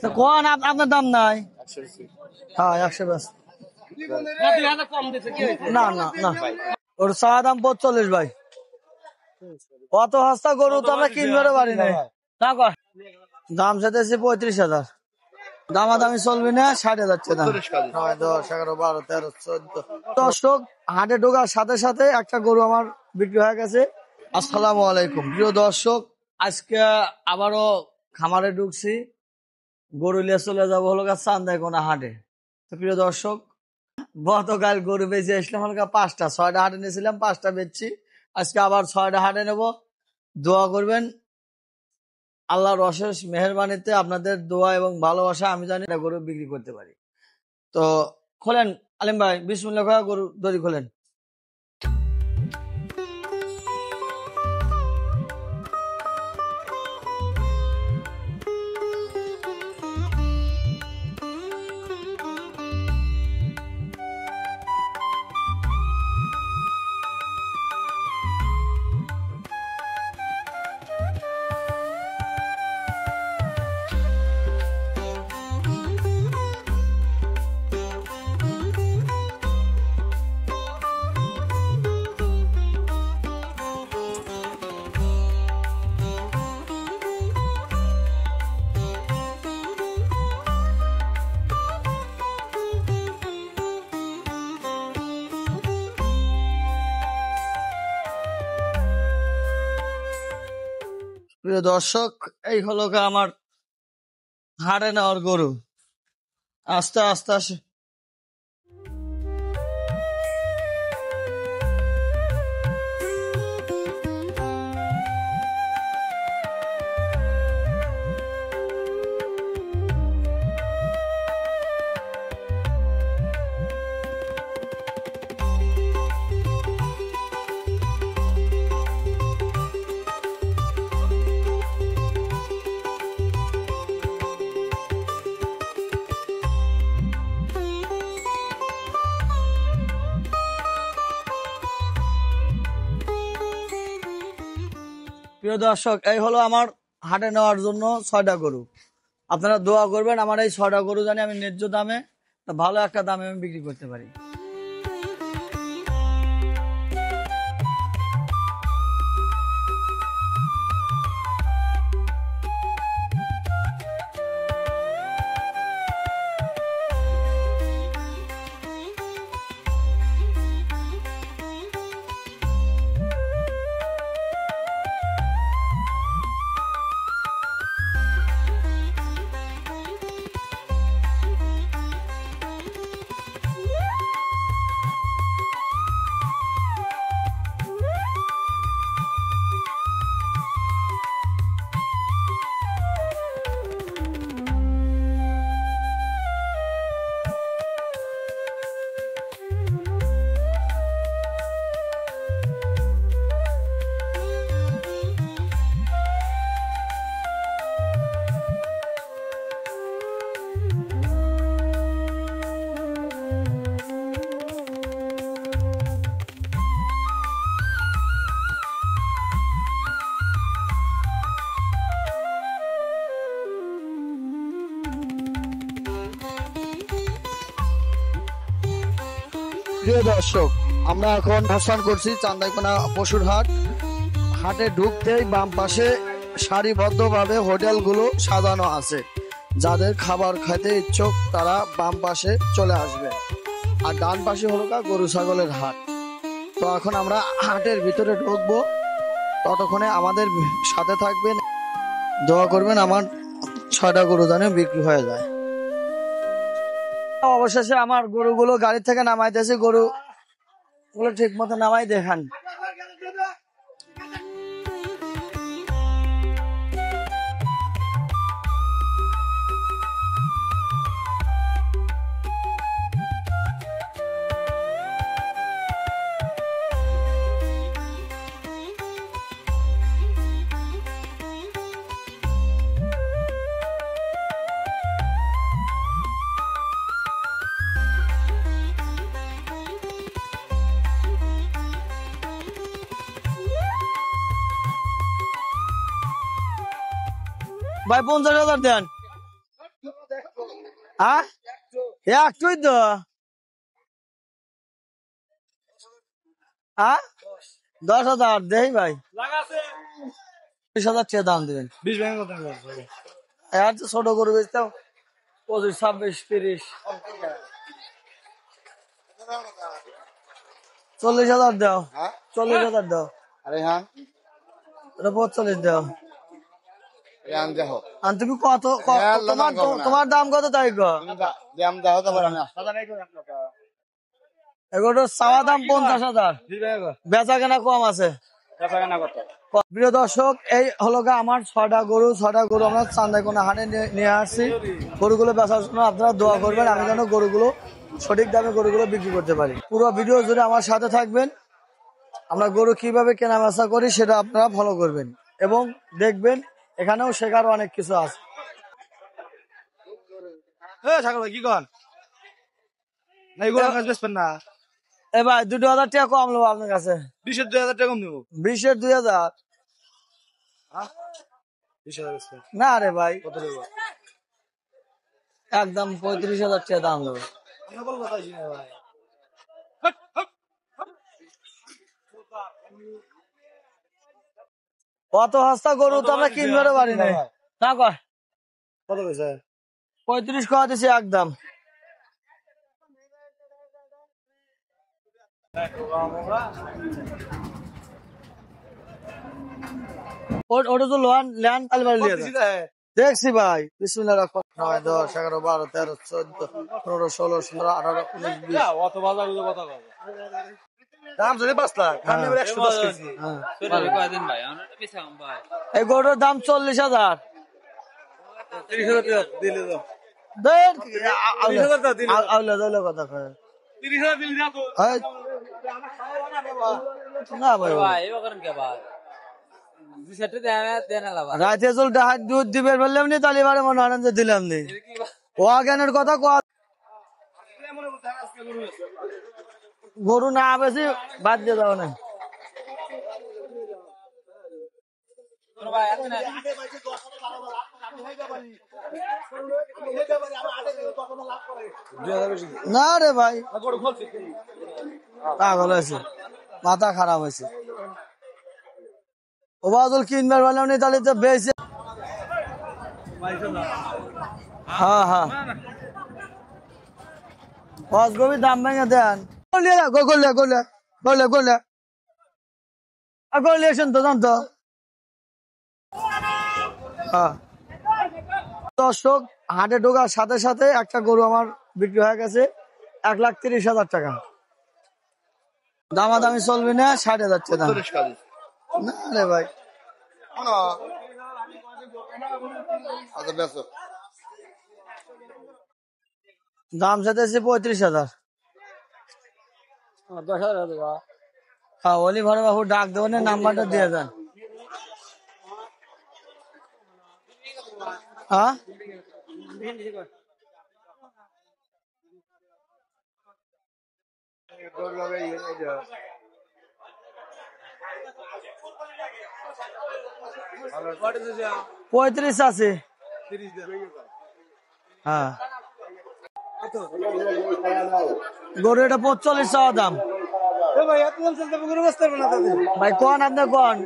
কোন আপনার দাম নাই? হ্যাঁ 120। না না না, ওর চাওয়া দাম 45 ভাই। অত সস্তা গরু তো আমরা কিনতে পারি না। দাম চাইতেছি 35,000। দামাদামি চলবে না, 60,000 টাকা। 10, 11, 12, 13, 14। দর্শক, হাটে ঢোকার সাথে সাথে একটা গরু আমার বিক্রি হয়ে গেছে। আসসালামু আলাইকুম প্রিয় দর্শক, আজকে আবারও খামারে ঢুকছি। গরু নিয়ে চলে যাবো হলো চান্দাইকোনা হাটে। তো প্রিয় দর্শক, গতকাল গরু বেঁচে আসলাম হলো 5টা, 6টা হাটে নিয়েছিলাম, 5টা বেচছি। আজকে আবার 6টা হাটে নেব। দোয়া করবেন, আল্লাহর অশেষ মেহেরবানিতে আপনাদের দোয়া এবং ভালোবাসা আমি জানি এটা গরু বিক্রি করতে পারি। তো খোলেন আলিম ভাই, বিসমিল্লাহ করে গরু দড়ি খোলেন। প্রিয় দর্শক, এই হলো আমার হাটে নেওয়ার গরু। আস্তে আস্তে আসে। প্রিয় দর্শক, এই হলো আমার হাটে নেওয়ার জন্য 6টা গরু। আপনারা দোয়া করবেন আমার এই 6টা গরু জানি আমি ন্যায্য দামে, ভালো একটা দামে আমি বিক্রি করতে পারি। প্রিয় দর্শক, আমরা এখন অবস্থান করছি চান্দাইকোনা পশুর হাট। হাটে ঢুকতেই বাম পাশে সারিবদ্ধভাবে হোটেলগুলো সাজানো আছে। যাদের খাবার খেতে ইচ্ছুক তারা বাম পাশে চলে আসবে। আর ডান পাশে হলো গরু ছাগলের হাট। তো এখন আমরা হাটের ভিতরে ঢুকবো, ততক্ষণে আমাদের সাথে থাকবেন, দোয়া করবেন আমার 6টা গরু জানে বিক্রি হয়ে যায়। অবশেষে আমার গরুগুলো গাড়ি থেকে নামাইতেছি, গরুগুলো ঠিক মতো নামাই দেখান। ভাই 50,000 দেন। হ্যাঁ একটুই তো হ্যাঁ 10,000 দেই ভাই 20,000 টাকা দাম দিবেন 20 ভেঙে কত আর তো ছোট গরু বেচতাম 25 26 30 40,000 দাও 40,000 দাও আরে হ্যাঁ এটা 45 দাও ইয়ান দেখো আর তুমি কত তোমার তোমার দাম কত তাই গো দাম দাও তো আমি এগুলো চাওয়া দাম 50,000 বেচা কেনা কম আছে প্রিয় দর্শক এই হলো আমার 6টা গরু আমরা চান্দাইকোনা হাটে নিয়ে আসছি গরুগুলো বেচার জন্য আপনারা দোয়া করবেন আমি যেন গরুগুলো সঠিক দামে গরুগুলো বিক্রি করতে পারি পুরো ভিডিও জুড়ে আমার সাথে থাকবেন আমরা গরু কিভাবে কেনা বেচা করি সেটা আপনারা ফলো করবেন এবং দেখবেন এখানেও শেখার অনেক কিছু আছে কি কন না এগুলো কাজ বেচবেন না এবার 2,000 টাকা কম নেবো আপনার কাছে 20 এর 2,000 টাকা কম দেবো 20-এর 2,000 না রে ভাই কত দেবো একদম 35,000 টাকা দাম দেবো আমরা বল কথা শুনে ভাই কত হস্তা গরু তো আমরা কিনতে পারি না না কর কত কইছে 35 কয়া দিছি একদম ওটা তো ল্যান্ড আলমারি দেখছি ভাই বিসমিল্লাহ রাখো 9 10 11 12 13 14 15 16 17 18 19 20 অত বাজার কথা কও দাম যদি 5 লাখ আমি 110 কেজি কয়দিন ভাই আমরা বেচাম ভাই এই গরুর দাম 40,000 30,000 টাকা দিলে দাও দেন 30,000 টাকা দিলে আউলা দলে কথা কয় 30,000 দিলে দাও না ভাই ভাই এবার করেন কে ভাই দুইশাতে দেন আলাবা রাতে চল ডাহাত দুধ দিবে বললাম নি তাহলে এবারে মনে হয় যে দিলাম নি ও জ্ঞানের কথা কয় গরু না বেশি বাদ দিয়ে দাও না না রে ভাই পাগল হয়েছে মাথা খারাপ হয়েছে ওবাদল কিনবার বললাম নি তাহলে তো বেশি হ্যাঁ হ্যাঁ গভীর দাম ভেঙে দেন দর্শক হাটে ঢোকার সাথে সাথে একটা গরু আমার বিক্রি হয়ে গেছে 1,30,000 টাকা দামাদামি চলবে না 60,000 টাকা না রে ভাই দাম চাইতেছি 35,000 10,000 হ্যাঁ অলি ভরে বাবু ডাক দেবেন নাম্বারটা দিয়ে দেন হ্যাঁ পঁয়ত্রিশ আছে হ্যাঁ গরু এটা 45 টাকা দাম ভাই কোন আপনি কোন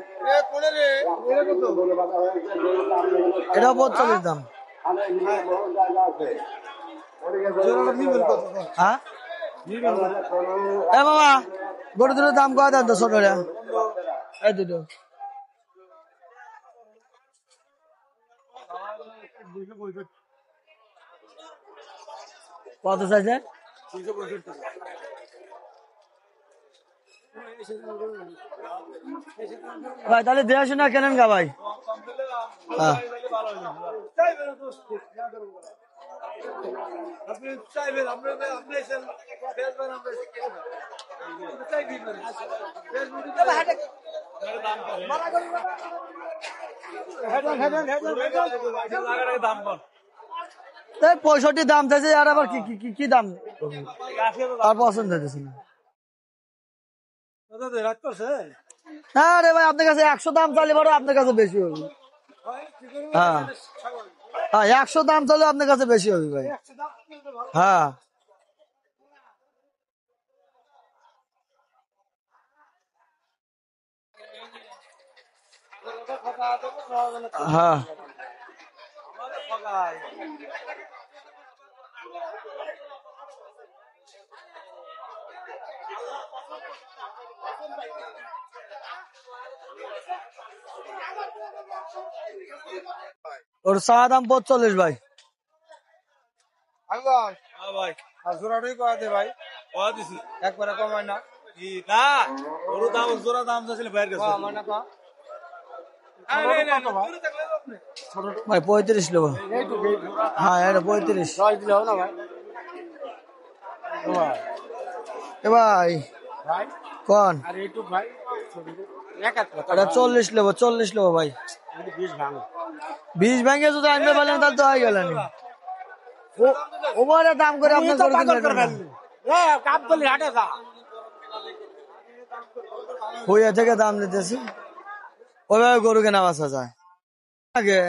এটা 45 দাম হ্যাঁ এ বাবা গরু দুটোর দাম কত দেন তো ছোট এই দুটো কত চাইছে ভাই তাহলে দেয়া শোনা কেনেন গা ভাই হ্যাঁ তাই 65 দাম চাইছে আর আবার কি দাম আর পছন্দ হইতেছে না না রে ভাই আপনার কাছে 100 দাম চাইলে বড় আপনার কাছে বেশি হবে হ্যাঁ হ্যাঁ 100 দাম চাইলে আপনার কাছে বেশি হবে ভাই হ্যাঁ হ্যাঁ ওর চা দাম 45 ভাই। ভাই আর জোড়াটাই কয়া দে ভাই, কয়া দিছি একবারে কমায় না কি না, ওর দাম জোড়া দাম চাইছিল বাইরের কাছে কমায় না। ভাই 35 নেবো। হ্যাঁ এটা 35 দিলে হবে না ভাই? এ ভাই কোন আর একটু ভাই এটা 40 নেবো, 40 নেবো ভাই। 20 ভেঙে যদি আনতে পারলেন তাহলে তো হয়ে গেলেন। ওভারে দাম করে আপনার গরু কিনলেন হইয়া থেকে দাম নিতেছি, ওইভাবে গরু কেনা বাসা যায় আগে।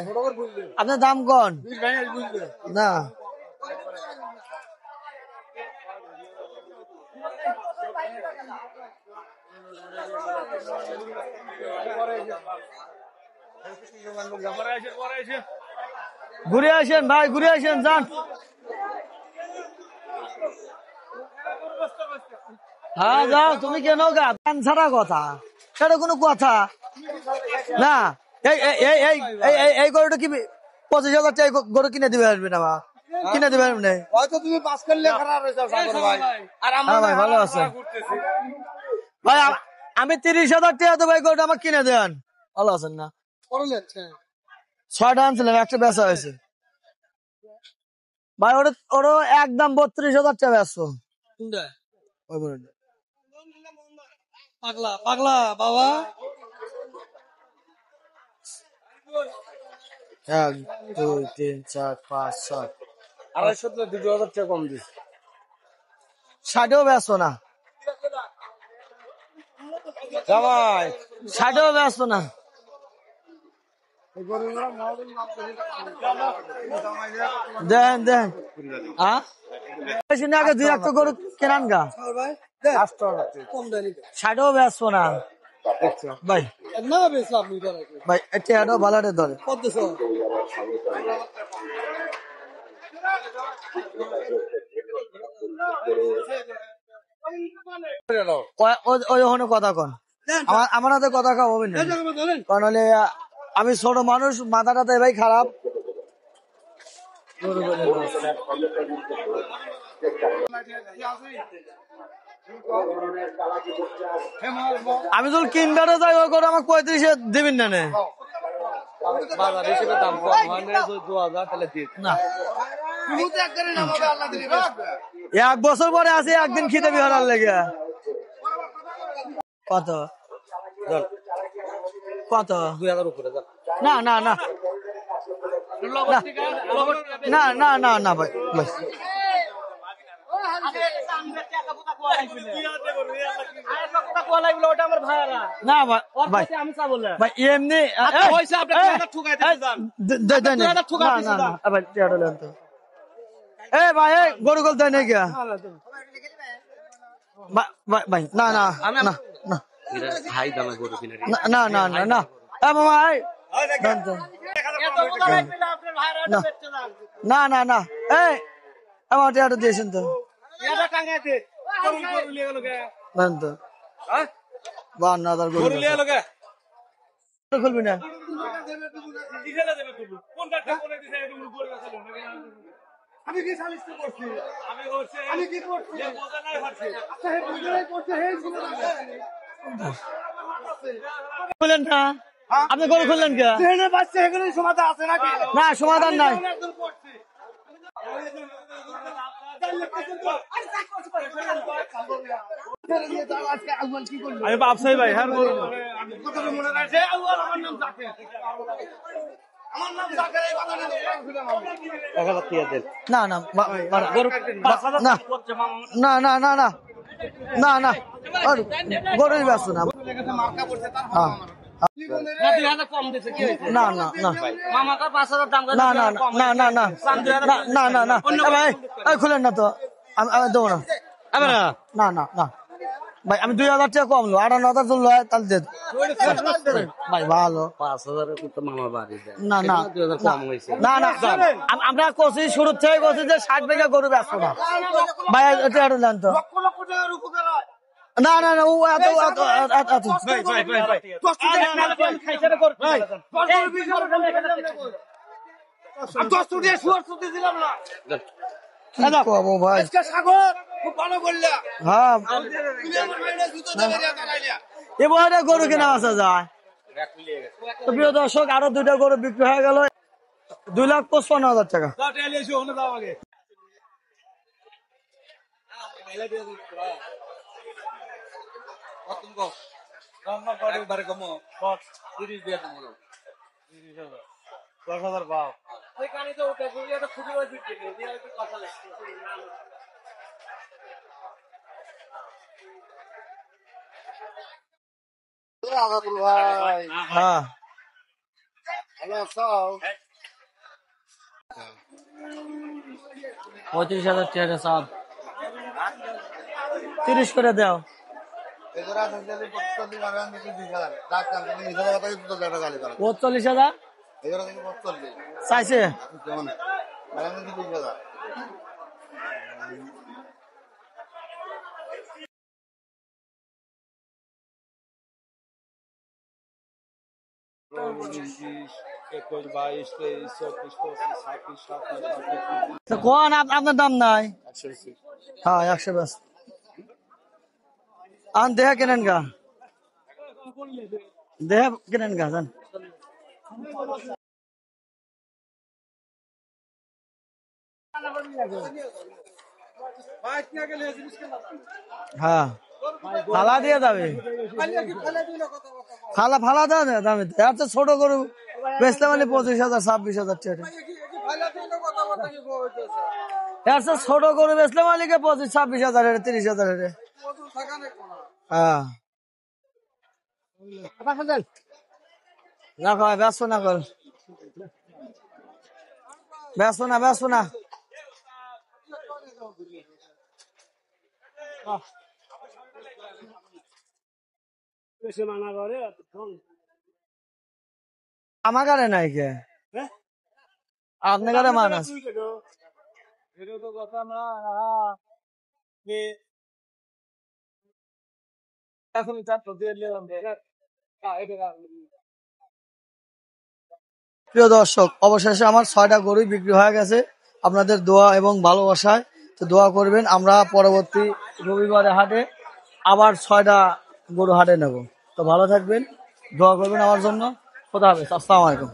আপনার দাম কোন না ঘুরে আসেন ভাই, ঘুরে আসেন যান। হ্যাঁ যাও, তুমি কেন গা দান ছাড়া কথা, সেটা কোনো কথা না। এই এই এই এই এই এই এই গরুটা কি 25,000 টাকা গরু কিনে দিবে আসবে না বা কিনে দিবে না? হয়তো তুমি পাস করলে খারাপ হয়েছে ভাই, আর আমরা ভাই ভালো আছে ভাই, আমি 30,000 টাকা তো ভাই গরুটা আমাকে কিনে দেন। ভালো আছেন না? 6টা আনছিলাম, একটা বেচা হয়েছে ভাই। ওরও একদম 32,000 টাকা বেচছো। ওই গরুটা পাগলা পাগলা বাবা 1 2 3 4 5 6 250 2,000 টাকা কম দিস। 60ও বেচছো না, জামাই 60ও বেচছো না। দেন দেন হ্যাঁ আগে 2 লাখ তো গরু কেনান গা, 60ও বেচছো না ভাই। ভাই এটা ভালো ধরে ওই ওখানে কথা কন, আমার হাতে কথা খাওয়া হবে না, কারণ হলে আমি ছোট মানুষ, মাথাটা তো ভাই খারাপ। আমি যদি কিনবারে যাই ওই করে আমাকে 35-এ দিবেন না নে? বাজার হিসেবে দাম কম হয় না, 2,000 তাহলে দিস না 1 বছর পরে আছে একদিন খিদে বিহার লেগে। কত কত 2,000 উপরে যা। না না না না না না না ভাই ভাই না ভাই ভাই এমনি এ ভাই গরু গল দেয় নাকি ভাই? না না না না হাই দামে গরু কিনে না না না না মামা না না না এই আমার টিয়াটা দিয়েছেন তো, তো 52,000 গরু খুলবি না। আমি কি সালিশ করছি? আমি কি করছি? খুললেন না আপনি, গরু খুললেন কে? সমাধান আছে নাকি? না সমাধান নাই। আমি ব্যবসায়ী ভাই, হ্যাঁ না না না না না না না না গরুই ব্যস্ত না। হ্যাঁ না 2000 কম দিছে কি হইছে না না না মামা কার 5000 দাম করে না না না না না না না না ভাই এই খুলেন না তো আমি দেবো না আবার না না না ভাই আমি 2000 টাকা কম লো 58,000 জন লয় তাহলে দে ভাই ভালো 5000 এর তো মামা বাড়ি দেয় না না 2000 কম হইছে না না আমরা কোশি শুরু থেকে কোশি যে 60 বিঘা গরু বেচবো না ভাই এটা আর জান তো না না না ও এত এত এত কি করবো ভাই হ্যাঁ এবার গরু কেনা আসা যায় তো প্রিয় দর্শক আরো 2টা গরু বিক্রি হয়ে গেল 2,55,000 টাকা হ্যাঁ 35,000 টাকা সব 30 করে দাও 40,000 চাইছে তো কোন আপনার দাম নাই হ্যাঁ 100 ব্যাস আন দেহা কেনেন গা দেহা কেনেন গা জান হ্যাঁ ফালা দিয়ে যাবে ফালা দেওয়া দামে এত ছোট গরু বেচতে মানে 25,000 26,000 টাকা এত ছোট গরু বেচলে মালিকে 25,000 26,000 30,000 হ্যাঁ না ভাই ব্যস্ত না কর ব্যস্ত না আমার গাড়ি নাই কে আপনার গাড়ি মানাস প্রিয় দর্শক অবশেষে আমার 6টা গরুই বিক্রি হয়ে গেছে আপনাদের দোয়া এবং ভালোবাসায় তো দোয়া করবেন আমরা পরবর্তী রবিবারে হাটে আবার 6টা গরু হাটে নেব তো ভালো থাকবেন দোয়া করবেন আমার জন্য খোদা হাফেজ আসসালামু আলাইকুম